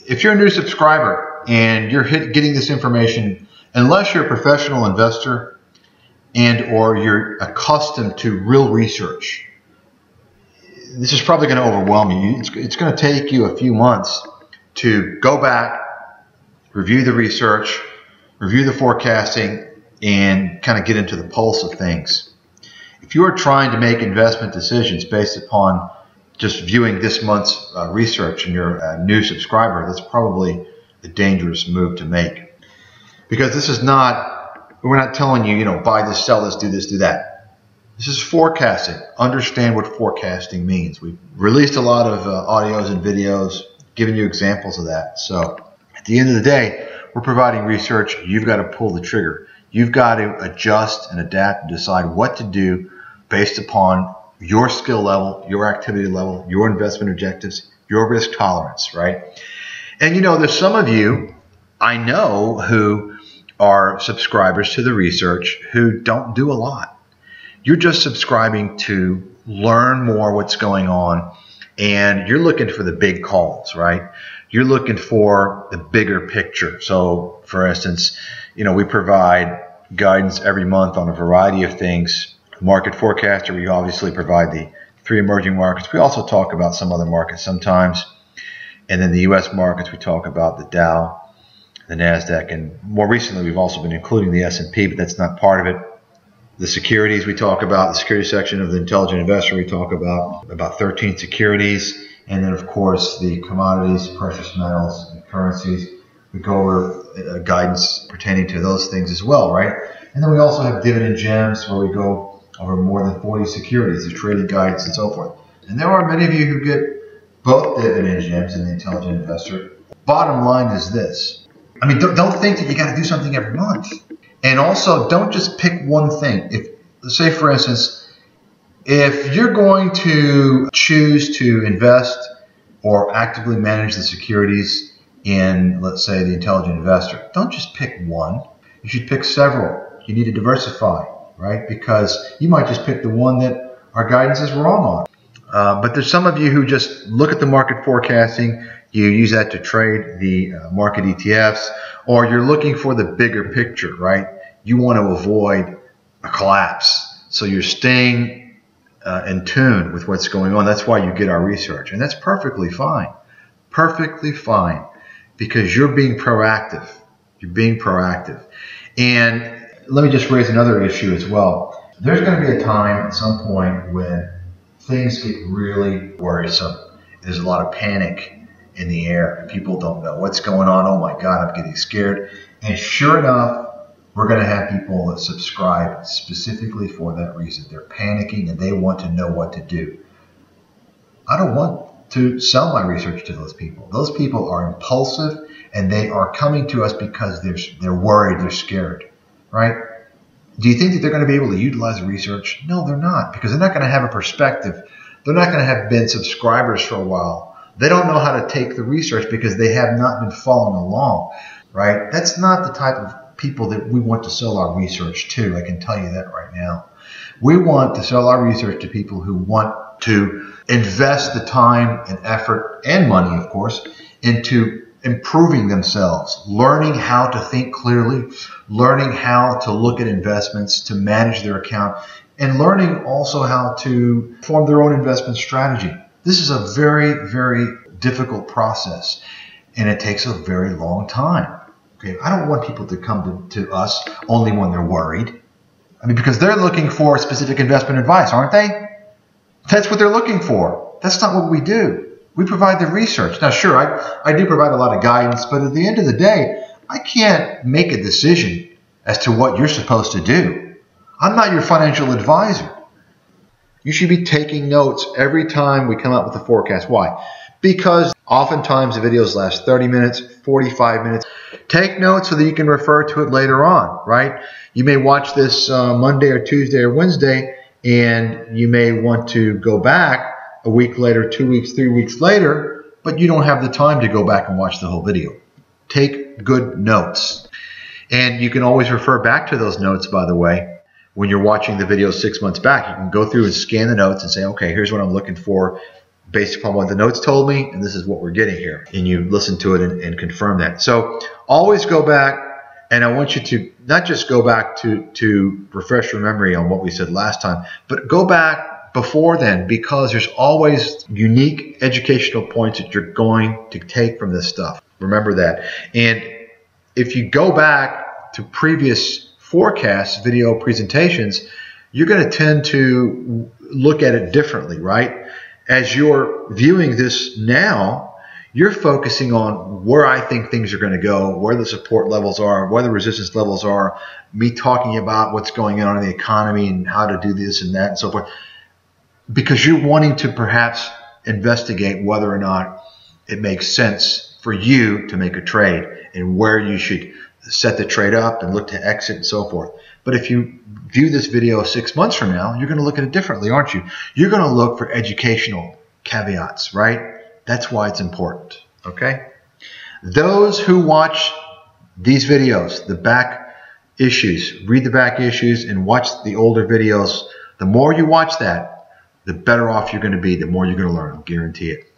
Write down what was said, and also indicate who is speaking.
Speaker 1: if you're a new subscriber and you're getting this information, unless you're a professional investor and or you're accustomed to real research, this is probably going to overwhelm you. It's going to take you a few months to go back, review the research, review the forecasting, and kind of get into the pulse of things. If you are trying to make investment decisions based upon just viewing this month's research and you're a new subscriber, that's probably a dangerous move to make. Because this is not, we're not telling you, buy this, sell this, do that. This is forecasting. Understand what forecasting means. We've released a lot of audios and videos giving you examples of that. So at the end of the day, we're providing research. You've got to pull the trigger. You've got to adjust and adapt and decide what to do based upon your skill level, your activity level, your investment objectives, your risk tolerance, right? And there's some of you I know who are subscribers to the research who don't do a lot. You're just subscribing to learn more what's going on, and you're looking for the big calls, right? You're looking for the bigger picture. So, for instance, we provide guidance every month on a variety of things. Market forecaster, we obviously provide the 3 emerging markets. We also talk about some other markets sometimes. And then the U.S. markets, we talk about the Dow, the NASDAQ, and more recently we've also been including the S&P, but that's not part of it. The securities we talk about, the security section of the Intelligent Investor, we talk about 13 securities. And then, of course, the commodities, precious metals, and currencies. We go over guidance pertaining to those things as well, right? And then we also have dividend gems where we go over more than 40 securities, the trading guides, and so forth. And there are many of you who get both dividend gems and the Intelligent Investor. Bottom line is this. Don't think that you got to do something every month. And also, don't just pick one thing. Let's say, for instance, if you're going to choose to invest or actively manage the securities in, let's say, the Intelligent Investor, don't just pick one. You should pick several. You need to diversify, right? Because you might just pick the one that our guidance is wrong on. But there's some of you who just look at the market forecasting. You use that to trade the market ETFs, or you're looking for the bigger picture, right? You want to avoid a collapse. So you're staying in tune with what's going on. That's why you get our research. And that's perfectly fine. Perfectly fine. Because you're being proactive. You're being proactive. And let me just raise another issue as well. There's going to be a time at some point when things get really worrisome. There's a lot of panic in the air and people don't know what's going on. Oh my God, I'm getting scared. And sure enough, we're going to have people that subscribe specifically for that reason. They're panicking and they want to know what to do. I don't want to sell my research to those people. Those people are impulsive and they are coming to us because they're worried, they're scared, right? Do you think that they're going to be able to utilize the research? No, they're not, because they're not going to have a perspective. They're not going to have been subscribers for a while. They don't know how to take the research because they have not been following along, right? That's not the type of people that we want to sell our research to. I can tell you that right now. We want to sell our research to people who want to invest the time and effort and money, of course, into improving themselves, learning how to think clearly, learning how to look at investments, to manage their account, and learning also how to form their own investment strategy. This is a very, very difficult process, and it takes a very long time. Okay, I don't want people to come to us only when they're worried. Because they're looking for specific investment advice, aren't they? That's what they're looking for. That's not what we do. We provide the research. Now, sure, I do provide a lot of guidance, but at the end of the day, I can't make a decision as to what you're supposed to do. I'm not your financial advisor. You should be taking notes every time we come up with a forecast. Why? Because oftentimes the videos last 30 minutes, 45 minutes. Take notes so that you can refer to it later on, right? You may watch this Monday or Tuesday or Wednesday, and you may want to go back a week later, 2 weeks, 3 weeks later, but you don't have the time to go back and watch the whole video. Take good notes. And you can always refer back to those notes, by the way. When you're watching the video 6 months back, you can go through and scan the notes and say, okay, here's what I'm looking for based upon what the notes told me, and this is what we're getting here. And you listen to it and confirm that. So always go back, and I want you to not just go back to refresh your memory on what we said last time, but go back before then, because there's always unique educational points that you're going to take from this stuff. Remember that. And if you go back to previous forecasts, video presentations, you're going to tend to look at it differently, right? As you're viewing this now, you're focusing on where I think things are going to go, where the support levels are, where the resistance levels are, me talking about what's going on in the economy and how to do this and that and so forth, because you're wanting to perhaps investigate whether or not it makes sense for you to make a trade and where you should set the trade up and look to exit and so forth. But if you view this video 6 months from now, you're going to look at it differently, aren't you? You're going to look for educational caveats, right? That's why it's important, okay? Those who watch these videos, the back issues, read the back issues and watch the older videos, the more you watch that, the better off you're going to be, the more you're going to learn, I'll guarantee it.